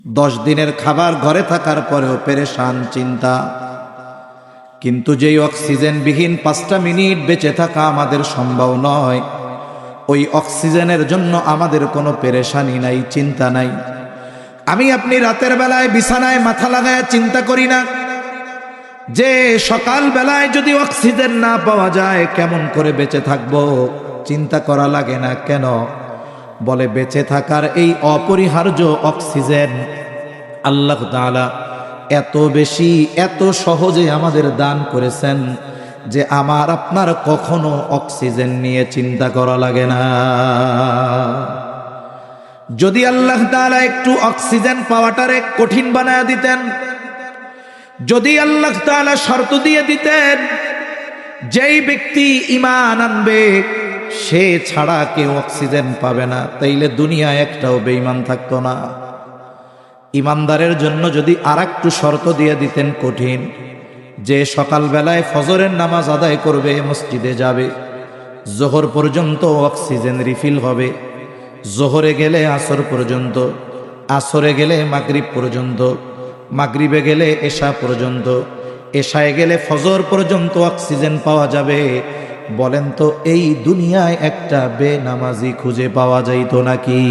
10 দিনের খাবার ঘরে থাকার পরেও পেরেশান, চিন্তা। কিন্তু যেই অক্সিজেনবিহীন 5টা মিনিট বেঁচে থাকা আমাদের সম্ভব নয়, ওই অক্সিজেনের জন্য আমাদের কোনো পেরেশানি নাই, চিন্তা নাই। আমি আপনি রাতের বেলায় বিছানায় মাথা লাগায় চিন্তা করি না যে সকাল বেলায় যদি অক্সিজেন না পাওয়া যায় কেমন করে বেঁচে থাকবো? চিন্তা করা লাগে না কেন? বলে বেঁচে থাকার এই অপরিহার্য অক্সিজেন আল্লাহ তাআলা এত বেশি, এত সহজে আমাদের দান করেছেন যে আমার আপনার কখনো অক্সিজেন নিয়ে চিন্তা করা লাগে না। যদি আল্লাহ তাআলা একটু অক্সিজেন পাওয়াটারে কঠিন বানায় দিতেন, যদি আল্লাহ তাআলা শর্ত দিয়ে দিতেন যেই ব্যক্তি ঈমান আনবে সে ছাড়া কেউ অক্সিজেন পাবে না, তাইলে দুনিয়ায় একটাও বেঈমান থাকতো না। ঈমানদারের জন্য যদি আরেকটু শর্ত দিয়ে দিতেন কঠিন, যে সকালবেলায় ফজরের নামাজ আদায় করবে, মসজিদে যাবে, জোহর পর্যন্ত অক্সিজেন রিফিল হবে, জোহরে গেলে আসর পর্যন্ত, আসরে গেলে মাগরিব পর্যন্ত, মাগরিবে গেলে এশা পর্যন্ত, এশায় গেলে ফজর পর্যন্ত অক্সিজেন পাওয়া যাবে। বলেন তো এই দুনিয়ায় একটা বেনামাজি খুঁজে পাওয়া যাইতো নাকি?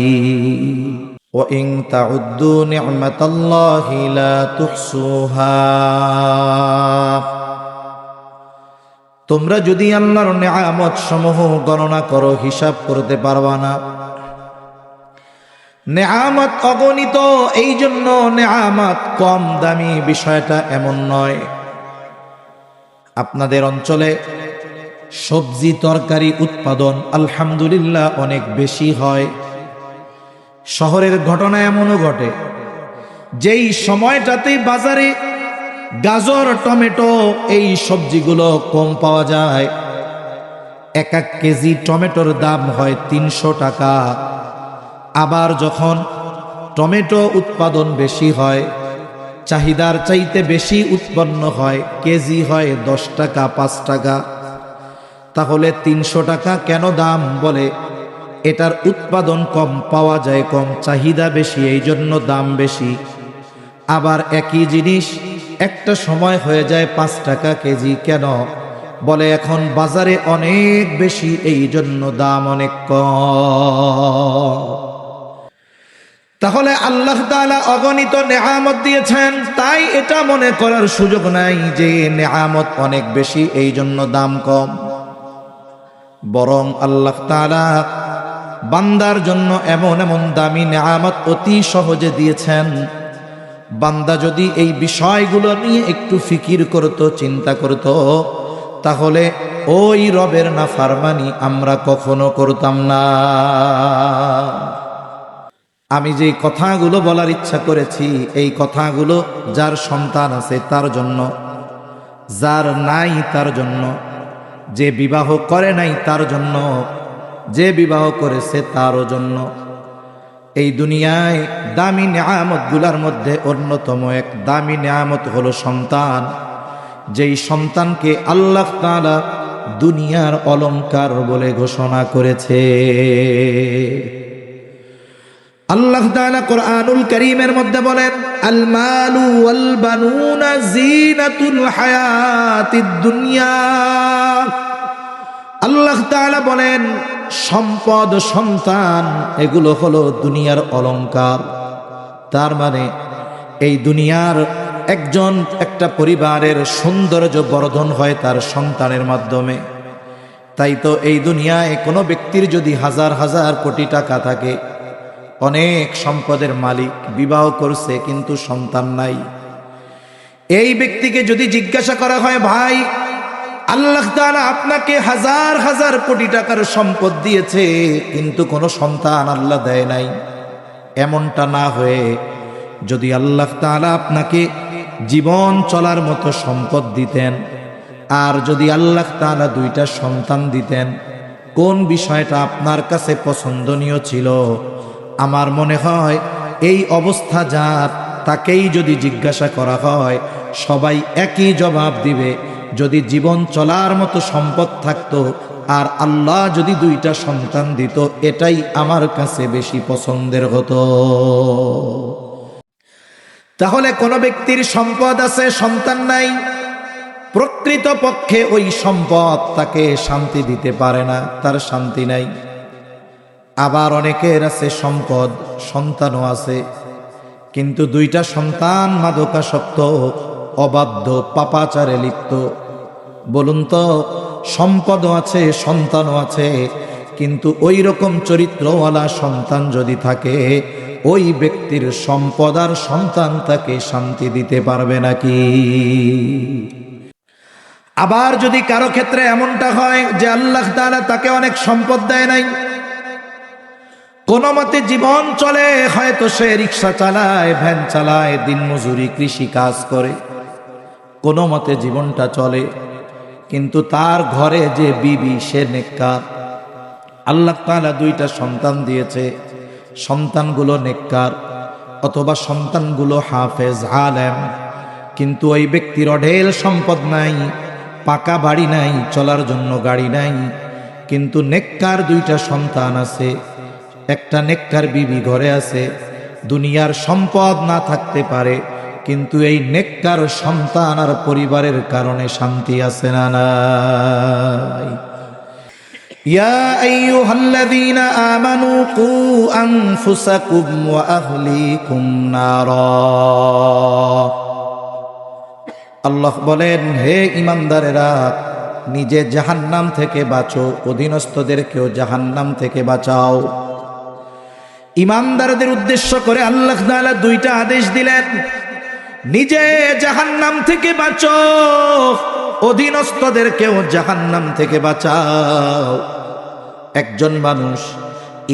وَإِن تَعُدُّوا نِعْمَةَ اللَّهِ لَا تُحْصُوهَا। তোমরা যদি আল্লাহর নেয়ামত সমূহ গণনা করো হিসাব করতে পারবা না। নেয়ামত অগণিত, এই জন্য নেয়ামত কম দামি বিষয়টা এমন নয়। আপনাদের অঞ্চলে সবজি তরকারি উৎপাদন আলহামদুলিল্লাহ অনেক বেশি হয়। শহরের ঘটনা এমনও ঘটে যেই সময়টাতে বাজারে গাজর, টমেটো এই সবজিগুলো কম পাওয়া যায়, 1 কেজি টমেটোর দাম হয় 300 টাকা। আবার যখন টমেটো উৎপাদন বেশি হয়, চাহিদার চাইতে বেশি উৎপন্ন হয়, কেজি হয় 10 টাকা, 5 টাকা। তাহলে 300 টাকা কেন দাম? বলে এটার উৎপাদন কম, পাওয়া যায় কম, চাহিদা বেশি, এই জন্য দাম বেশি। আবার একই জিনিস একটা সময় হয়ে যায় 5 টাকা কেজি, কেন? বলে এখন বাজারে অনেক বেশি, এই জন্য দাম অনেক কম। তাহলে আল্লাহ তাআলা অগণিত নেয়ামত দিয়েছেন, তাই এটা মনে করার সুযোগ নাই যে নেয়ামত অনেক বেশি এই জন্য দাম কম। বরং আল্লাহ তাআলা বান্দার জন্য এমন এমন দামি নেয়ামত অতি সহজে দিয়েছেন, বান্দা যদি এই বিষয়গুলো নিয়ে একটু ফিকির করত, চিন্তা করত, তাহলে ওই রবের নাফরমানি আমরা কখনো করতাম না। আমি যে কথাগুলো বলার ইচ্ছা করেছি, এই কথাগুলো যার সন্তান আছে তার জন্য, যার নাই তার জন্য, যে বিবাহ করে নাই তার জন্য, যে বিবাহ করেছে তারও জন্য। এই দুনিয়ায় দামি নেয়ামতগুলোর মধ্যে অন্যতম এক দামি নেয়ামত হলো সন্তান। যেই সন্তানকে আল্লাহ তাআলা দুনিয়ার অলংকার বলে ঘোষণা করেছে। আল্লাহ তাআলা কোরআনুল কারীমের মধ্যে বলেন, আল মালু ওয়াল বানুনা জিনাতুল হায়াতিদ দুনিয়া। আল্লাহ তাআলা বলেন সম্পদ, সন্তান এগুলো হলো দুনিয়ার অলংকার। তার মানে এই দুনিয়ার একটা পরিবারের সৌন্দর্য বর্ধন হয় তার সন্তানের মাধ্যমে। তাই তো এই দুনিয়ায় কোনো ব্যক্তির যদি হাজার হাজার কোটি টাকা থাকে, অনেক সম্পদের মালিক, বিবাহ করছে কিন্তু সন্তান নাই, এই ব্যক্তিকে যদি জিজ্ঞাসা করা হয়, ভাই আল্লাহ তাআলা আপনাকে হাজার হাজার কোটি টাকার সম্পদ দিয়েছে কিন্তু কোনো সন্তান আল্লাহ দেয় নাই, এমনটা না হয়ে যদি আল্লাহ তাআলা আপনাকে জীবন চলার মতো সম্পদ দিতেন, আর যদি আল্লাহ তাআলা 2টা সন্তান দিতেন, কোন বিষয়টা আপনার কাছে পছন্দনীয় ছিল? আমার মনে হয় এই অবস্থা যার, তাকেই যদি জিজ্ঞাসা করা হয় সবাই একই জবাব দিবে, যদি জীবন চলার মতো সম্পদ থাকতো আর আল্লাহ যদি 2টা সন্তান দিত, এটাই আমার কাছে বেশি পছন্দের হতো। তাহলে কোন ব্যক্তির সম্পদ আছে, সন্তান নাই, প্রকৃত পক্ষে ওই সম্পদ তাকে শান্তি দিতে পারে না, তার শান্তি নাই। আবার অনেকের আছে সম্পদ, সন্তানও আছে, কিন্তু দুইটা সন্তান মাদকাসক্ত, অবাধ্য, পাপাচারে লিপ্ত। বলুন তো, সম্পদও আছে, সন্তানও আছে, কিন্তু ওই রকম চরিত্রওয়ালা সন্তান যদি থাকে, ওই ব্যক্তির সম্পদ আর সন্তান তাকে শান্তি দিতে পারবে নাকি? আবার যদি কারো ক্ষেত্রে এমনটা হয় যে আল্লাহ তাআলা তাকে অনেক সম্পদ দেয় নাই, কোন মতে জীবন চলে, হয়তো সে রিক্সা চালায়, ভ্যান চালায়, দিনমজুরি, কৃষি কাজ করে, কোন মতে জীবনটা চলে, কিন্তু তার ঘরে যে বিবি সে নেককার। আল্লাহ তাআলা দুইটা সন্তান দিয়েছে, সন্তানগুলো নেককার অথবা সন্তানগুলো হাফেজ, আলেম, কিন্তু ওই ব্যক্তির অঢেল সম্পদ নাই, পাকা বাড়ি নাই, চলার জন্য গাড়ি নাই, কিন্তু নেককার দুইটা সন্তান আছে, একটা নেককার বিবি ঘরে আছে। দুনিয়ার সম্পদ না থাকতে পারে, কিন্তু এই নেককার সন্তান আর পরিবারের কারণে শান্তি আছে না নাই? ইয়া আইয়ুহাল্লাযীনা আমানু কু আনফুসাকুম ওয়া আহলিকুম নারা। আল্লাহ বলেন, হে ঈমানদারেরা, নিজে জাহান্নাম থেকে বাঁচো, অধীনস্থদেরকেও জাহান্নাম থেকে বাঁচাও। ঈমানদারদের উদ্দেশ্য করে আল্লাহ তাআলা দুইটা আদেশ দিলেন, নিজে জাহান্নাম থেকে বাঁচো, অধীনস্থদেরকেও জাহান্নাম থেকে বাঁচাও। একজন মানুষ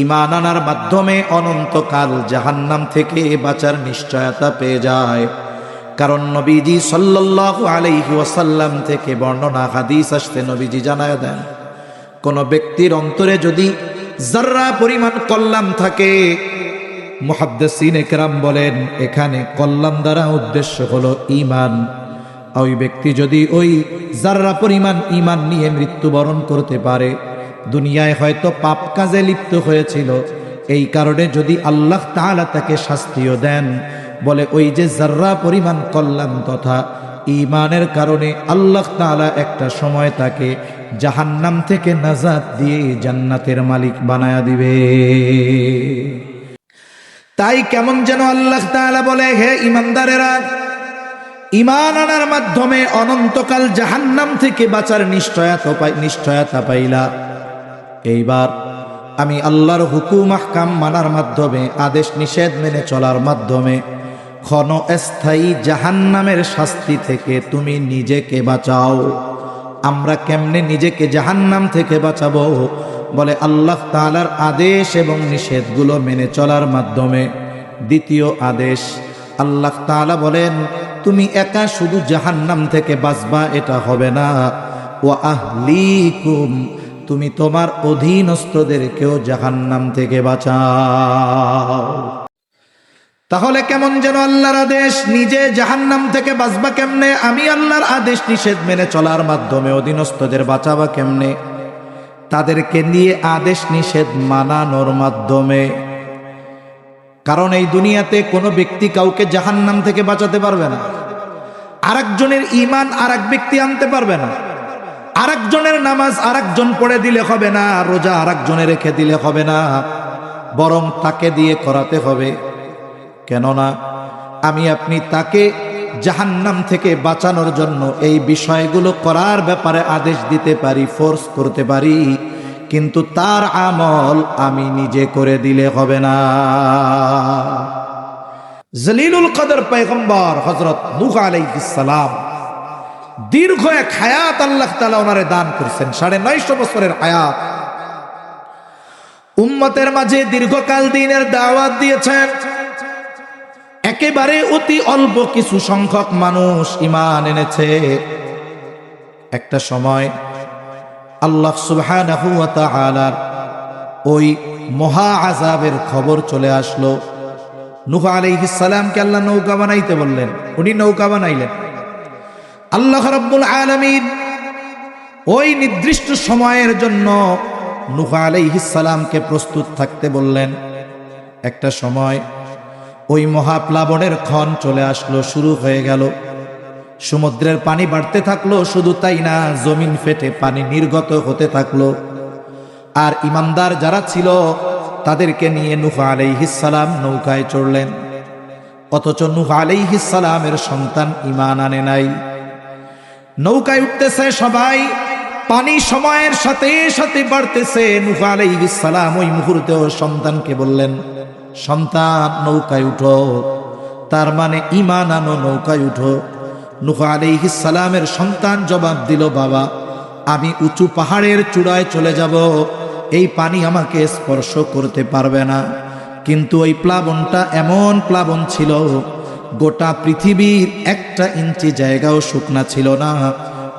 ঈমান আনার মাধ্যমে অনন্তকাল জাহান্নাম থেকে বাঁচার নিশ্চয়তা পেয়ে যায়। কারণ নবীজি সাল্লাল্লাহু আলাইহি ওয়াসাল্লাম থেকে বর্ণনা হাদিস আসতে নবীজি জানায় দেন, কোন ব্যক্তির অন্তরে যদি যাররা পরিমাণ কল্যাণ থাকে, মুহাদ্দিসিনে কেরাম বলেন এখানে কল্যাণ দ্বারা উদ্দেশ্য হলো ঈমান। ওই ব্যক্তি যদি ওই যাররা পরিমাণ ঈমান নিয়ে মৃত্যুবরণ করতে পারে, দুনিয়ায় হয়তো পাপ কাজে লিপ্ত হয়েছিল, এই কারণে যদি আল্লাহ তাআলা তাকে শাস্তিও দেন, বলে ওই যে যাররা পরিমাণ কল্যাণ তথা ঈমানের কারণে আল্লাহ তাআলা একটা সময় তাকে জাহান্নাম থেকে নাজাত দিয়ে জান্নাতের মালিক বানায়া দিবে। তাই কেমন যেন আল্লাহ তাআলা বলে, হে ঈমানদারেরা, ঈমান আনার মাধ্যমে অনন্তকাল জাহান্নাম থেকে বাঁচার নিশ্চয়তা পাইলা। এইবার আমি আল্লাহর হুকুম আহকাম মানার মাধ্যমে, আদেশ নিষেধ মেনে চলার মাধ্যমে ক্ষণস্থায়ী জাহান্নামের শাস্তি থেকে তুমি নিজেকে বাঁচাও। আমরা কেমনে নিজেকে জাহান্নাম থেকে বাঁচাবো? বলে আল্লাহ তাআলার আদেশ এবং নিষেধগুলো মেনে চলার মাধ্যমে। দ্বিতীয় আদেশ, আল্লাহ তাআলা বলেন, তুমি একা শুধু জাহান্নাম থেকে বাঁচবা এটা হবে না, ওয়া আহলিকুম, তুমি তোমার অধীনস্থদেরকেও জাহান্নাম থেকে বাঁচাও। তাহলে কেমন যেন আল্লাহর আদেশ, নিজে জাহান্নাম থেকে বাঁচবা কেমনে? আমি আল্লাহর আদেশ নিষেধ মেনে চলার মাধ্যমে অধীনস্থদের বাঁচাবা কেমনে? তাদেরকে নিয়ে আদেশ নিষেধ মানানোর মাধ্যমে। কারণ এই দুনিয়াতে কোনো ব্যক্তি কাউকে জাহান্নাম থেকে বাঁচাতে পারবে না। আরেকজনের ঈমান আরেক ব্যক্তি আনতে পারবে না, আরেকজনের নামাজ আরেকজন পড়ে দিলে হবে না, রোজা আরেকজনে রেখে দিলে হবে না, বরং তাকে দিয়ে করাতে হবে। কেননা আমি আপনি তাকে জাহান্নাম থেকে বাঁচানোর জন্য এই বিষয়গুলো করার ব্যাপারে আদেশ দিতে পারি, ফোর্স করতে পারি, কিন্তু তার আমল আমি নিজে করে দিলে হবে না। জলিলুল কদর পয়গম্বর হযরত নূহ আলাইহিস সালাম, দীর্ঘ এক হায়াত আল্লাহ তাআলা ওনারে দান করেছেন, 950 বছরের হায়াত। উম্মতের মাঝে দীর্ঘকাল দ্বীনের দাওয়াত দিয়েছেন। একেবারে অতি অল্প কিছু সংখ্যক মানুষ ঈমান এনেছে। একটা সময় আল্লাহ সুবহানাহু ওয়া তাআলার ওই মহা আযাবের খবর চলে আসলো। নূহ আলাইহিস সালামকে আল্লাহ নৌকা বানাইতে বললেন, উনি নৌকা বানাইলেন। আল্লাহ রাব্বুল আলামিন ওই নির্দিষ্ট সময়ের জন্য নূহ আলাইহিস সালামকে প্রস্তুত থাকতে বললেন। একটা সময় ওই মহাপ্লাবনের ক্ষণ চলে আসলো, শুরু হয়ে গেল। সমুদ্রের পানি বাড়তে থাকলো, শুধু তাই না, জমিন ফেটে পানি নির্গত হতে থাকলো। আর ইমানদার যারা ছিল তাদেরকে নিয়ে নূহ আলাইহিস সালাম নৌকায় চড়লেন, অথচ নূহ আলাইহিস সালামের সন্তান ঈমান আনে নাই। নৌকায় উঠতেছে সবাই, পানি সময়ের সাথে সাথে বাড়তেছে। নূহ আলাইহিস সালাম ওই মুহূর্তেও সন্তানকে বললেন, সন্তান নৌকায় উঠো, তার মানে ঈমান আনো, নৌকায় উঠো। নূহ আলাইহিস সালামের সন্তান জবাব দিল, বাবা আমি উঁচু পাহাড়ের চূড়ায় চলে যাব, এই পানি আমাকে স্পর্শ করতে পারবে না। কিন্তু ওই প্লাবনটা এমন প্লাবন ছিল, গোটা পৃথিবীর 1 ইঞ্চি জায়গাও শুকনা ছিল না।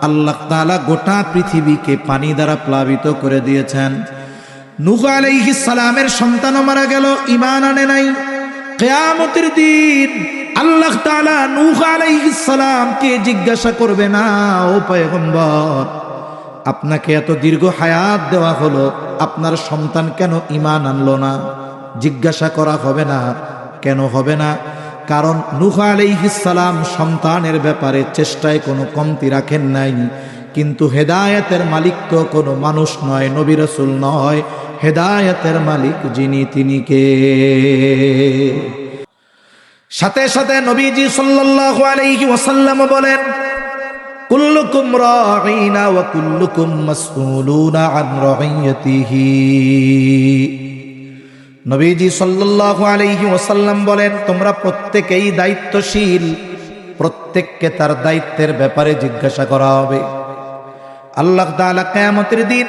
আল্লাহ তাআলা গোটা পৃথিবীকে পানি দ্বারা প্লাবিত করে দিয়েছেন। নূহ আলাইহিস সালামের সন্তানও মারা গেল, ঈমান আনে নাই। কিয়ামতের দিন আল্লাহ তাআলা নূহ আলাইহিস সালামকে জিজ্ঞাসা করবে না, ও পয়গম্বর আপনাকে এত দীর্ঘ হায়াত দেওয়া হলো, আপনার সন্তান কেন ঈমান আনলো না? জিজ্ঞাসা করা হবে না। কেন হবে না? কারণ নূহ আলাইহিস সালাম সন্তানের ব্যাপারে চেষ্টায় কোনো কমতি রাখেন নাই। কিন্তু হেদায়েতের মালিক তো কোনো মানুষ নয়, নবী রাসূল নয়, হেদায়েতের মালিক যিনি তিনি কে? সাথে সাথে নবীজি সাল্লাল্লাহু আলাইহি ওয়াসাল্লাম বলেন, কুল্লুকুম রাঈনা ওয়া কুল্লুকুম মাসউলুনা আন রাইয়াতিহি। নবীজি সাল্লাল্লাহু আলাইহি ওয়াসাল্লাম বলেন, তোমরা প্রত্যেকেই দায়িত্বশীল, প্রত্যেককে তার দায়িত্বের ব্যাপারে জিজ্ঞাসা করা হবে। আল্লাহ তাআলা কিয়ামতের দিন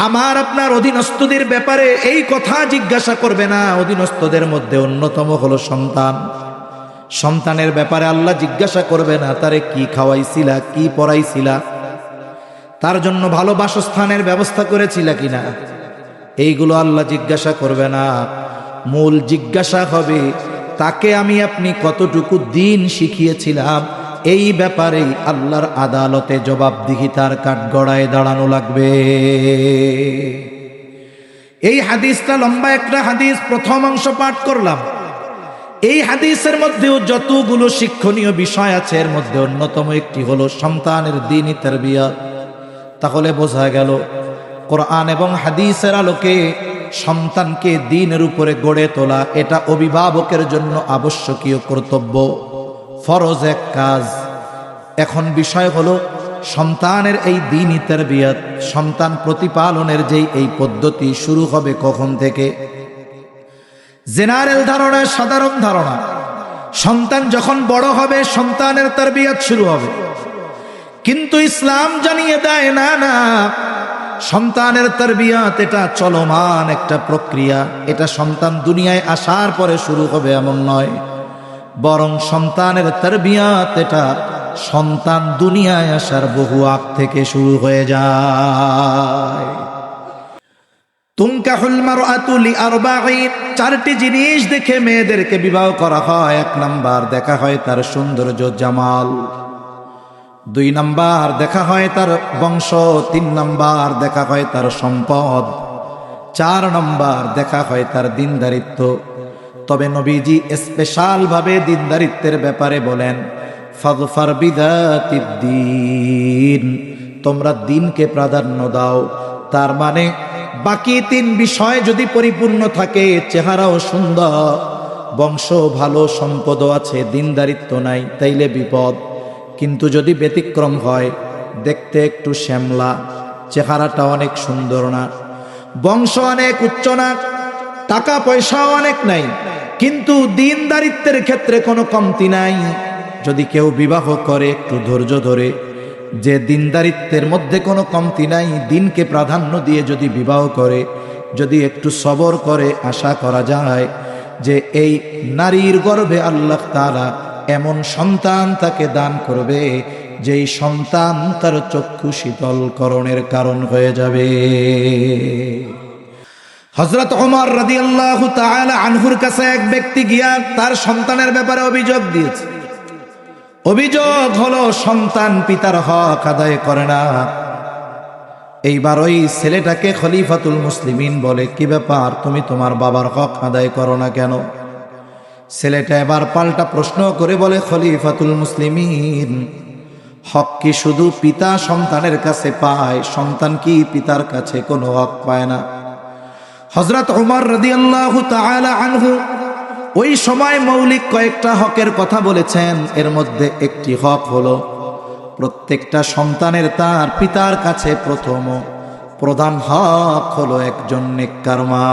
আমার আপনার অধীনস্থদের ব্যাপারে এই কথা জিজ্ঞাসা করবে না। অধীনস্থদের মধ্যে অন্যতম হলো সন্তান। সন্তানের ব্যাপারে আল্লাহ জিজ্ঞাসা করবে না, তারে কি খাওয়াইছিলা, কি পড়াইছিলা, তার জন্য ভালো বাসস্থানের ব্যবস্থা করেছিলা কিনা, এইগুলো আল্লাহ জিজ্ঞাসা করবে না। মূল জিজ্ঞাসা হবে তাকে আমি আপনি কতটুকু দিন শিখিয়েছিলাম, এই ব্যাপারেই আল্লাহর আদালতে জবাবদিহিতার কাঠগড়ায় দাঁড়ানো লাগবে। এই হাদিসটা লম্বা একটা হাদিস, প্রথম অংশ পাঠ করলাম। এই হাদিসের মধ্যেও যতগুলো শিক্ষণীয় বিষয় আছে, এর মধ্যে অন্যতম একটি হলো সন্তানের দ্বীনি তারবিয়ত। তাহলে বোঝা গেল কোরআন এবং হাদিসের আলোকে সন্তানকে দ্বীনের উপরে গড়ে তোলা এটা অভিভাবকের জন্য আবশ্যকীয় কর্তব্য, ফরজ এক কাজ। এখন বিষয় হলো সন্তানের এই দ্বীনি তারবিয়ত, সন্তান প্রতিপালনের যেই এই পদ্ধতি শুরু হবে কখন থেকে? জেনারেল ধারণা, সাধারণ ধারণা, সন্তান যখন বড় হবে সন্তানের তারবিয়ত শুরু হবে। কিন্তু ইসলাম জানিয়ে দেয় না, না, সন্তানের তারবিয়ত এটা চলমান একটা প্রক্রিয়া, এটা সন্তান দুনিয়ায় আসার পরে শুরু হবে এমন নয়, বরং সন্তানের তারবিয়ত এটা সন্তান দুনিয়ায় আসার বহু আগ থেকে শুরু হয়ে যায়। তুনকাহুল মারআতু লিআরবাঈন, 4টি জিনিস দেখে মেয়েদেরকে বিবাহ করা হয়। 1 নাম্বার দেখা হয় তার সৌন্দর্য জামাল, 2 নাম্বার দেখা হয় তার বংশ, 3 নাম্বার দেখা হয় তার সম্পদ, 4 নাম্বার দেখা হয় তার দিনদারিত্ব। তবে নবীজি স্পেশাল ভাবে দিনদারিত্বের ব্যাপারে বলেন, ফাযফার বিযাতিদ দ্বীন, তোমরা দিনকে প্রাধান্য দাও। তার মানে বাকি 3 বিষয় যদি পরিপূর্ণ থাকে, চেহারাও সুন্দর, বংশ ভালো, সম্পদও আছে, দিনদারিত্ব নাই, তাইলে বিপদ। কিন্তু যদি ব্যতিক্রম হয়, দেখতে একটু শ্যামলা, চেহারাটা অনেক সুন্দর না, বংশ অনেক উচ্চ না, টাকা পয়সাও অনেক নাই, কিন্তু দিনদারিত্বের ক্ষেত্রে কোনো কমতি নাই, যদি কেউ বিবাহ করে একটু ধৈর্য ধরে, যে দিনদারিত্বের মধ্যে কোনো কমতি নাই, দিনকে প্রাধান্য দিয়ে যদি বিবাহ করে, যদি একটু সবর করে, আশা করা যায় যে এই নারীর গর্ভে আল্লাহ তাআলা এমন সন্তান তাকে দান করবে যেই সন্তান তার চক্ষু শীতলকরণের কারণ হয়ে যাবে। হযরত ওমর রাদিয়াল্লাহু তাআলা আনহুর কাছে এক ব্যক্তি গিয়া তার সন্তানের ব্যাপারে অভিযোগ দিয়েছে। অভিযোগ হলো সন্তান পিতার হক আদায় করে না। এইবার ওই ছেলেটাকে খলিফাতুল মুসলিমিন বলে, কি ব্যাপার, তুমি তোমার বাবার হক আদায় করো না কেন? ছেলেটা এবার পাল্টা প্রশ্ন করে বলে, খলিফাতুল মুসলিমিন, হক কি শুধু পিতা সন্তানের কাছে পায়? সন্তান কি পিতার কাছে কোনো হক পায় না? হযরত ওমর রাদিয়াল্লাহু তাআলা আনহু ওই সময় মৌলিক কয়েকটা হকের কথা বলেছেন। এর মধ্যে একটি হক হলো প্রত্যেকটা সন্তানের তার পিতার কাছে প্রথম প্রধান হক হলো একজন নেককার মা।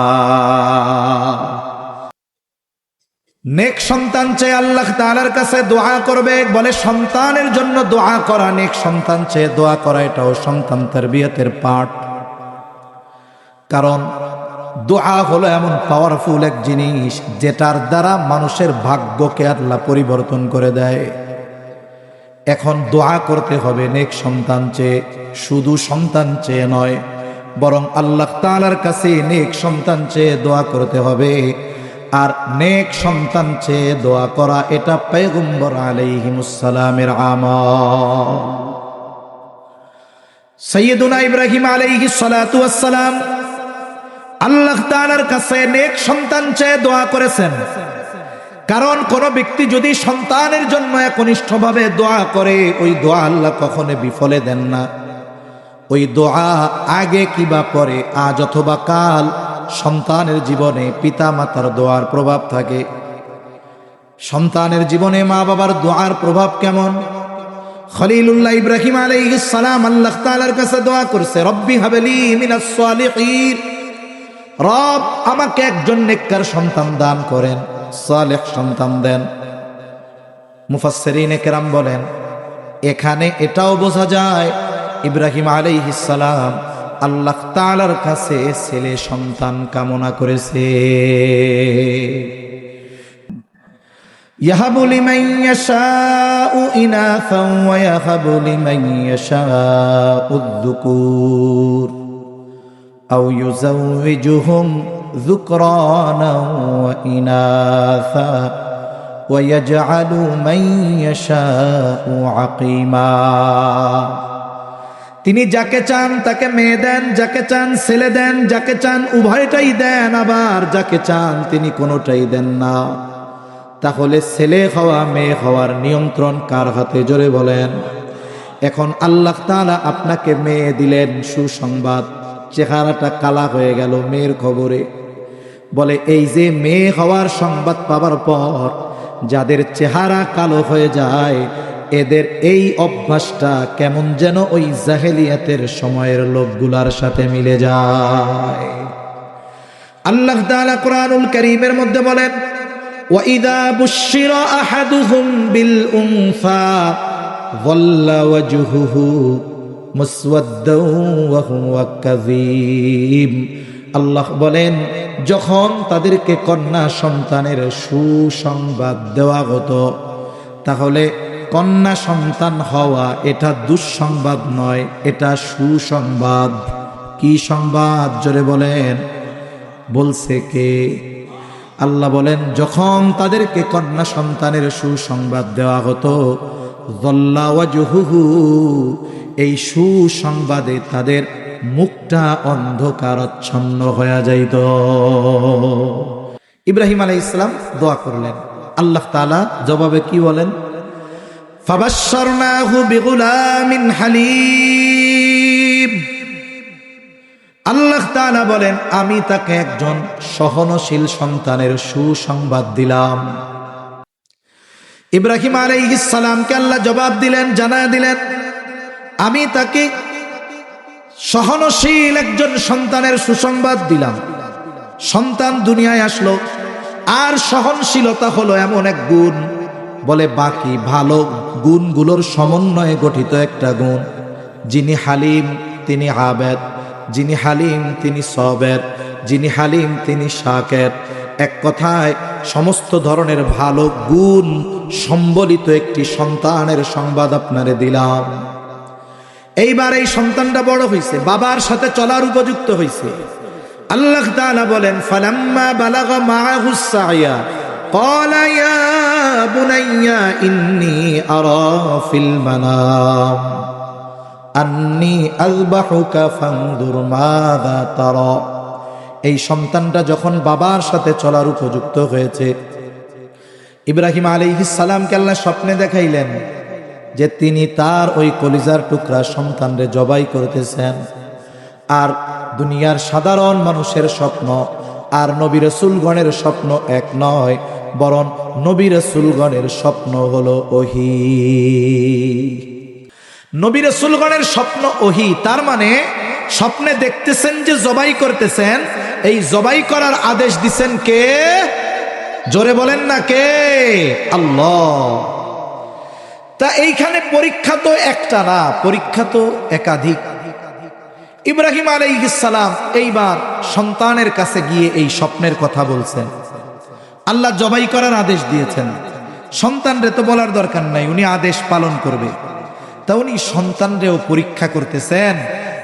নেক সন্তান চেয়ে আল্লাহ তাআলার কাছে দোয়া করবে। বলে সন্তানের জন্য দোয়া করা, নেক সন্তান চেয়ে দোয়া করা, এটাও সন্তান তারবিয়াতের পার্ট। কারণ দোয়া হলো এমন পাওয়ারফুল এক জিনিস যেটার দ্বারা মানুষের ভাগ্যকে আল্লাহ পরিবর্তন করে দেয়। এখন দোয়া করতে হবে নেক সন্তান চেয়ে, শুধু সন্তান চেয়ে নয়, বরং আল্লাহ তাআলার কাছে নেক সন্তান চেয়ে দোয়া করতে হবে। আর নেক সন্তান চেয়ে দোয়া করা এটা পয়গম্বর আলাইহিমুস সালামের আমল। সাইয়্যিদুনা ইব্রাহিম আলাইহিস সালাতু ওয়াস সালাম আল্লাহ তাআলার কাছে নেক সন্তান চেয়ে দোয়া করেছেন। কারণ কোন ব্যক্তি যদি সন্তানের জন্য একনিষ্ঠভাবে দোয়া করে, ওই দোয়া আল্লাহ কখনো বিফলে দেন না। ওই দোয়া আগে কিবা পরে, আজ অথবা কাল, সন্তানের জীবনে পিতা মাতার দোয়ার প্রভাব থাকে। সন্তানের জীবনে মা বাবার দোয়ার প্রভাব কেমন? খলিলুল্লাহ ইব্রাহিম আলাইহিস সালাম আল্লাহ তাআলার কাছে দোয়া করছে, রব্বি হাবলি মিনাস সালিহিন, রব আমাকে একজন নেককার সন্তান দান করেন, সালেহ সন্তান দেন। মুফাসসিরিনে কেরাম বলেন, এখানে এটাও বোঝা যায় ইব্রাহিম আলাইহিস সালাম আল্লাহ তাআলার কাছে ছেলে সন্তান কামনা করেছে। ইয়াহাবু লিমান ইয়াশাউ ইনাসান ওয়া ইয়াহাবু লিমান ইয়াশাউ যুকুর আও ইউযাওয়িজুহুম যুকরানাও ওয়া ইনাসা ওয়া ইয়াজআলু মান ইয়াশাউ আকীমা। তিনি যাকে চান তাকে মেয়ে দেন, যাকে চান ছেলে দেন, যাকে চান উভয়টাই দেন, আবার যাকে চান তিনি কোনোটাই দেন না। তাহলে ছেলে হওয়া মেয়ে হওয়ার নিয়ন্ত্রণ কার হাতে? জোরে বলেন। এখন আল্লাহ তাআলা আপনাকে মেয়ে দিলেন, সুসংবাদ, চেহারাটা কালা হয়ে গেল মেয়ের খবরে। বলে এই যে মেয়ে হওয়ার সংবাদ পাবার পর যাদের চেহারা কালো হয়ে যায়, এদের এই অভ্যাসটা কেমন যেন ওই জাহেলিয়াতের সময়ের লোকগুলার সাথে মিলে যায়। আল্লাহ তাআলা কুরআনুল কারীমের মধ্যে বলেন, ওয়া ইযা বুশশিরা আহাদুহুম বিল উনসা যাল্লা ওয়াজহুহু মুসওয়াদ্দাও ওয়া হুয়া কাযীম। আল্লাহ বলেন, যখন তাদেরকে কন্যা সন্তানের সুসংবাদ দেওয়া হতো, তাহলে কন্যা সন্তান হওয়া এটা দুঃসংবাদ নয়, এটা সুসংবাদ। কি সংবাদ? জোরে বলেন। বলছে কে? আল্লাহ বলেন, যখন তাদেরকে কন্যা সন্তানের সুসংবাদ দেওয়া হতো, যাল্লা ওয়াজহুহু, এই সুসংবাদে তাদের মুখটা অন্ধকারাচ্ছন্ন হয়ে যাইত। ইব্রাহিম আলাইহিস সালাম দোয়া করলেন, আল্লাহ তাআলা জবাবে কি বলেন? ফাবাশশারনাহু বিগুলামিন হালিম। আল্লাহ তাআলা বলেন, আমি তাকে একজন সহনশীল সন্তানের সুসংবাদ দিলাম। ইব্রাহিম আলাইহিস সালামকে আল্লাহ জবাব দিলেন, জানায় দিলেন, আমি তাকে সহনশীল একজন সন্তানের সুসংবাদ দিলাম। সন্তান দুনিয়ায় আসলো, আর সহনশীলতা হলো এমন এক গুণ, বলে বাকি ভালো গুণগুলোর সমন্বয়ে গঠিত একটা গুণ। যিনি হালিম তিনি আবেদ, যিনি হালিম তিনি সবের, যিনি হালিম তিনি শাকের। এক কথায় সমস্ত ধরনের ভালো গুণ সম্বলিত একটি সন্তানের সংবাদ আপনারে দিলাম। এইবার এই সন্তানটা বড় হয়েছে, বাবার সাথে চলার উপযুক্ত হয়েছে। আল্লাহ তাআলা বলেন, ফালাম্মা বালাগা মাআহুস সা'য়া ক্বালা ইয়া বুনাইয়া ইন্নী আরা ফিল মানাম আন্নী আযবাহুকা ফানদুর মাযা তারা। এই সন্তানটা যখন বাবার সাথে চলার উপযুক্ত হয়েছে, ইব্রাহিম আলাইহিস সালামকে আল্লাহ স্বপ্নে দেখাইলেন যে তিনি তার ওই কলিজার টুকরা সন্তানরে জবাই করতেছেন। আর দুনিয়ার সাধারণ মানুষের স্বপ্ন আর নবী রাসূলগণের স্বপ্ন এক নয়, বরং নবী রাসূলগণের স্বপ্ন হলো ওহী। নবী রাসূলগণের স্বপ্ন ওহী, তার মানে স্বপ্নে দেখতেছেন যে জবাই করতেছেন, এই জবাই করার আদেশ দিছেন কে? জোরে বলেন না কে? আল্লাহ। তা এইখানে পরীক্ষা তো একটা না, পরীক্ষা তো একাধিক। ইব্রাহিম আলাইহিস সালাম এইবার সন্তানের কাছে গিয়ে এই স্বপ্নের কথা বলছেন। আল্লাহ জবাই করার আদেশ দিয়েছেন, সন্তানরে তো বলার দরকার নাই, উনি আদেশ পালন করবে। তা উনি সন্তানরেও পরীক্ষা করতেছেন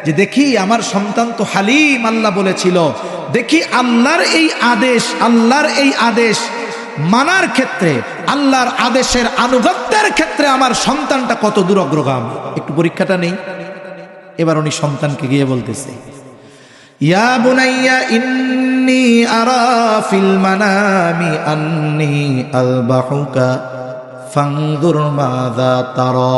যে দেখি আমার সন্তান তো হালিম, আল্লাহ বলেছিল, দেখি আল্লাহর এই আদেশ মানার ক্ষেত্রে, আল্লাহর আদেশের আনুগত্যের ক্ষেত্রে আমার সন্তানটা কত দূর অগ্রগামী, একটু পরীক্ষাটা নেই। এবার উনি সন্তানকে গিয়ে বলতেছে, ইয়া বুনাইয়া ইন্নী আরা ফিল মানামি আন্নী আযবাহুকা ফানজুর মাযা তারা।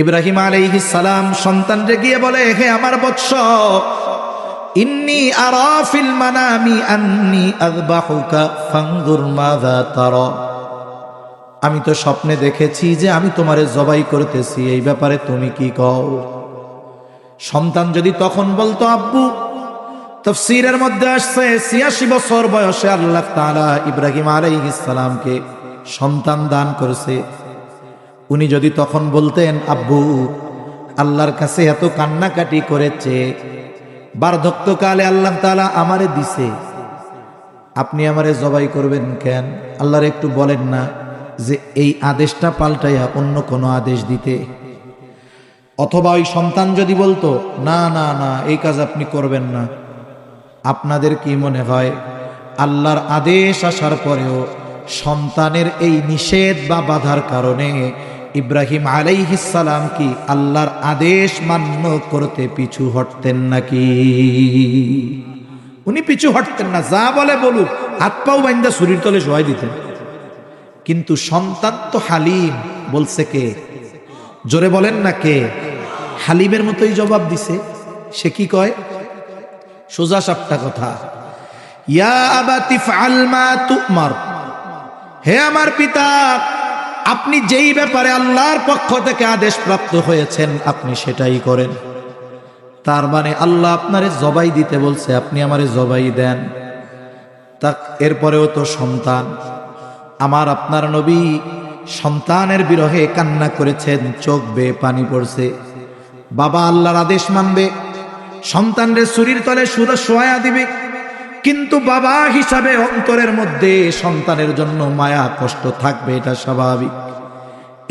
ইব্রাহিম আলাইহিস সালাম সন্তানকে গিয়ে বলে, হে আমার বৎস, ইন্নী আরা ফিল মানামি আন্নী আযবাহুকা ফানজুর মাযা তারা। আমি তো স্বপ্নে দেখেছি যে আমি তোমারে জবাই করতেছি, এই ব্যাপারে তুমি কি কও? সন্তান যদি তখন বলতো, আব্বু, তাফসীরের মধ্যে আসছে ৮৬ বছর বয়সে আল্লাহ তাআলা ইব্রাহিম আলাইহিস সালামকে সন্তান দান করেছে। উনি যদি তখন বলতেন, আব্বু, আল্লাহর কাছে এত কান্নাকাটি করেছে, বার্ধক্যকালে আল্লাহ তাআলা আমারে দিছে, আপনি আমারে জবাই করবেন কেন? আল্লাহর একটু বলেন না যে এই আদেশটা পাল্টাইয়া অন্য কোনো আদেশ দিতে। অথবা ওই সন্তান যদি বলতো, না না না, এই কাজ আপনি করবেন না, আপনাদের কি মনে হয় আল্লাহর আদেশ আসার পরেও সন্তানের এই নিষেধ বা বাধার কারণে ইব্রাহিম আলাইহিস সালাম কি আল্লাহর আদেশ মান্য করতে পিছু হটতেন নাকি? উনি পিছু হটতেন না, যা বলে বলুক, হাত পাও বাইন্দা শরীর তলে শোয়াই দিতেন। কিন্তু সন্তান তো হালিম, বলছে কে? জোরে বলেন না কে? হালিমের মতোই জবাব দিছে। সে কি কয়? সোজা সাপটা কথা, ইয়া আবাতি ফাআল মা তুমার, হে আমার পিতা, আপনি যেই ব্যাপারে আল্লাহর পক্ষ থেকে আদেশ প্রাপ্ত হয়েছেন আপনি সেটাই করেন। তার মানে আল্লাহ আপনারে জবাই দিতে বলছে, আপনি আমারে জবাই দেন। তা এরপরেও তো সন্তান, আমার আপনার নবী সন্তানের বিরহে কান্না করেছেন, চোখ বেয়ে পানি পড়ছে। বাবা আল্লাহর আদেশ মানবে, সন্তানরে শরীর তলে শোয়া দিবে, কিন্তু বাবা হিসাবে অন্তরের মধ্যে সন্তানের জন্য মায়া কষ্ট থাকবে, এটা স্বাভাবিক।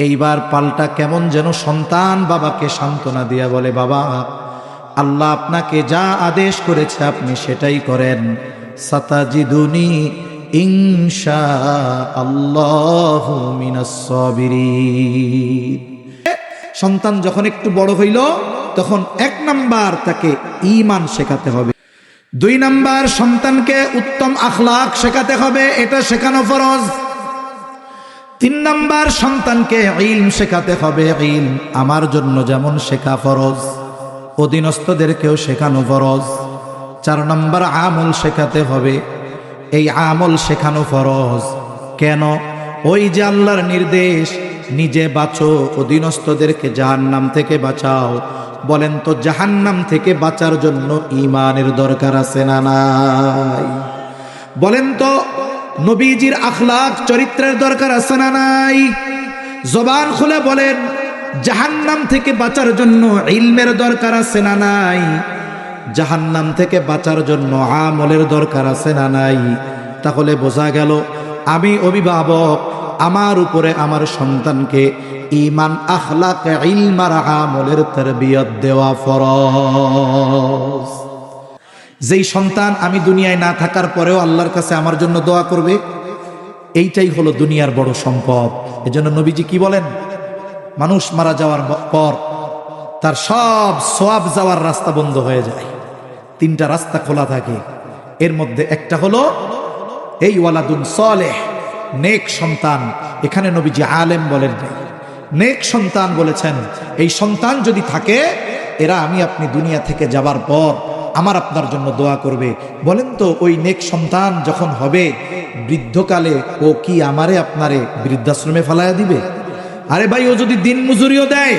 এইবার পাল্টা কেমন যেন সন্তান বাবাকে সান্ত্বনা দিয়া বলে, বাবা, আল্লাহ আপনাকে যা আদেশ করেছে আপনি সেটাই করেন, সাতাজিদুনি ইনশাআল্লাহু মিনাস সাবিরিন। সন্তান যখন একটু বড় হইল তখন ১ নাম্বার তাকে ঈমান শেখাতে হবে, ২ নাম্বার সন্তানকে উত্তম আখলাক শেখাতে হবে, এটা শেখানো ফরজ। ৩ নাম্বার সন্তানকে ইলম শেখাতে হবে, ইলম আমার জন্য যেমন শেখা ফরজ, অধীনস্থদেরকেও শেখানো ফরজ। ৪ নাম্বার আমল শেখাতে হবে, এই আমল শেখানো ফরজ। কেন? ওই যে আল্লাহর নির্দেশ, নিজে বাঁচো, অধীনস্থদেরকে জাহান্নাম থেকে বাঁচাও। বলেন তো জাহান্নাম থেকে বাঁচার জন্য ঈমানের দরকার আছে না নাই? বলেন তো নবীজির আখলাক চরিত্রের দরকার আছে না নাই? জবান খুলে বলেন, জাহান্নাম থেকে বাঁচার জন্য ইলমের দরকার আছে না নাই? জাহান্নাম থেকে বাঁচার জন্য আমলের দরকার আছে না নাই? তাহলে বোঝা গেল আমি অভিভাবক, আমার উপরে আমার সন্তানকে ঈমান, আখলাক, ইলম আর আমলের তারবিয়ত দেওয়া ফরজ। যেই সন্তান আমি দুনিয়ায় না থাকার পরেও আল্লাহর কাছে আমার জন্য দোয়া করবে, এইটাই হলো দুনিয়ার বড় সম্পদ। এজন্য নবীজি কি বলেন? মানুষ মারা যাওয়ার পর তার সব সওয়াব যাওয়ার রাস্তা বন্ধ হয়ে যায়, 3টা রাস্তা খোলা থাকে। এর মধ্যে একটা হলো এই ওয়ালাদুন সালেহ, নেক সন্তান। এখানে নবীজি আলেম বলেন নাই, নেক সন্তান বলেছেন। এই সন্তান যদি থাকে, এরা আমি আপনি দুনিয়া থেকে যাবার পর আমার আপনার জন্য দোয়া করবে। বলেন তো, ওই নেক সন্তান যখন হবে বৃদ্ধকালে, ও কি আমারে আপনারে বৃদ্ধাশ্রমে ফেলাইয়া দিবে? আরে ভাই, ও যদি দিন মজুরিও দেয়,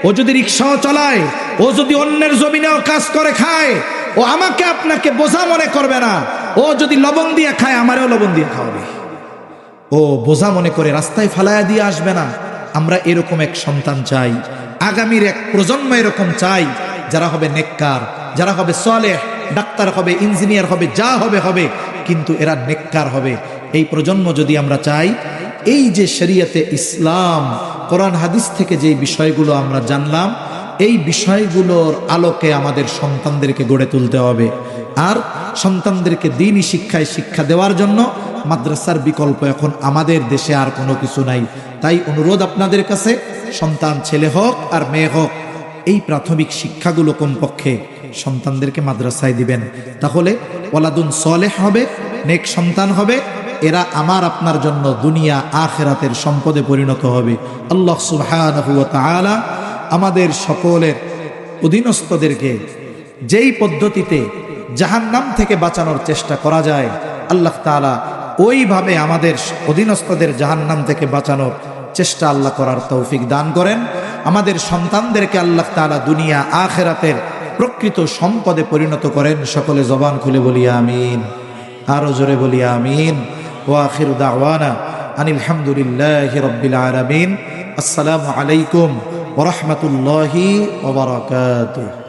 ও যদি রিক্সাও চালায়, ও যদি অন্যের জমিনেও কাজ করে খায়, ও আমাকে আপনাকে বোঝা মনে করবে না। ও যদি লবণ দিয়ে খায়, আমারেও লবণ দিয়ে খাওয়াবে। ও বোঝা মনে করে রাস্তায় ফালাইয়া দিয়ে আসবে না। আমরা এরকম এক সন্তান চাই, আগামীর এক প্রজন্ম এরকম চাই, যারা হবে নেককার, যারা হবে সালেহ, ডাক্তার হবে, ইঞ্জিনিয়ার হবে, যা হবে হবে, কিন্তু এরা নেককার হবে। এই প্রজন্ম যদি আমরা চাই, এই যে শরীয়তে ইসলাম, কোরআন হাদিস থেকে যে বিষয়গুলো আমরা জানলাম, এই বিষয়গুলোর আলোকে আমাদের সন্তানদেরকে গড়ে তুলতে হবে। আর সন্তানদেরকে দ্বীনি শিক্ষায় শিক্ষা দেওয়ার জন্য মাদ্রাসার বিকল্প এখন আমাদের দেশে আর কোনো কিছু নাই। তাই অনুরোধ আপনাদের কাছে, সন্তান ছেলে হোক আর মেয়ে হোক, এই প্রাথমিক শিক্ষাগুলো কমপক্ষে সন্তানদেরকে মাদ্রাসায় দিবেন। তাহলে ওয়ালাদুন সালেহ হবে, নেক সন্তান হবে। এরা আমার আপনার জন্য দুনিয়া আখিরাতের সম্পদে পরিণত হবে। আল্লাহ সুবহানাহু ওয়া তাআলা আমাদের সকলের অধীনস্থদেরকে যেই পদ্ধতিতে জাহান্নাম থেকে বাঁচানোর চেষ্টা করা যায়, আল্লাহ তাআলা ওইভাবে আমাদের অধীনস্থদের জাহান্নাম থেকে বাঁচানোর চেষ্টা আল্লাহ করার তৌফিক দান করেন। আমাদের সন্তানদেরকে আল্লাহ তাআলা দুনিয়া আখিরাতের প্রকৃত সম্পদে পরিণত করেন। সকলে জবান খুলে বলি আমিন, আরো জোরে বলি আমিন। ওয়া আখিরু দাওয়ানা আনিল হামদুলিল্লাহি রাব্বিল আলামিন। আসসালামু আলাইকুম ওয়া রাহমাতুল্লাহি ওয়া বারাকাতুহু।